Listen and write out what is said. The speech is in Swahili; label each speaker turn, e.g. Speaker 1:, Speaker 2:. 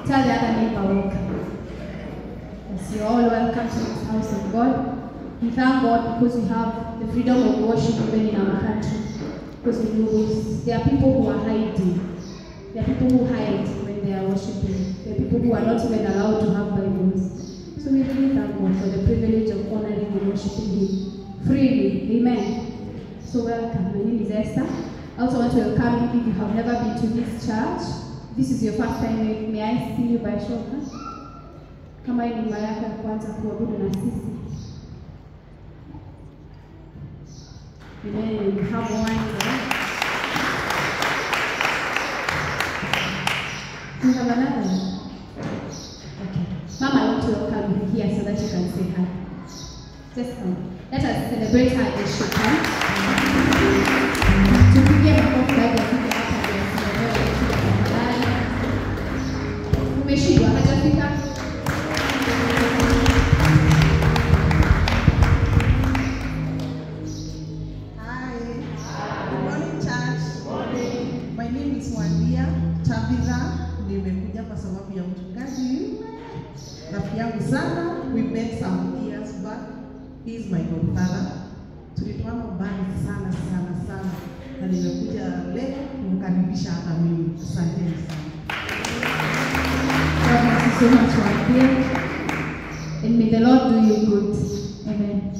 Speaker 1: Tell the other neighbor welcome. Yes, you're all welcome to this house of God. We thank God because we have the freedom of worship even in our country. Because we know there are people who are hiding. There are people who hide when they are worshiping. There are people who are not even allowed to have Bibles. So we really thank God for the privilege of honoring and worshiping Him freely. Amen. So welcome. My name is Esther. I also want to welcome you if you have never been to this church. This is your first time. May I see you by show of hands? Kama hii ni mara yako ya kwanza kuabudu na sisi. Amen. We have one there. Do you have another? Okay. Mama, I want to welcome you here so that you can say hi. Just come. Let us celebrate her as she comes. Tupige makofi baada ya kuja hapa kwa sababu umeshindwa hajafika.
Speaker 2: Nimekuja kwa sababu ya mchungaji rafiki yangu sana. We met some years back. He is my godfather. Tulipana mbali sana na nimekuja leo kumkaribisha hata mimi. Asante sana.
Speaker 1: God bless you so much, my dear. And may the Lord do you good. Amen.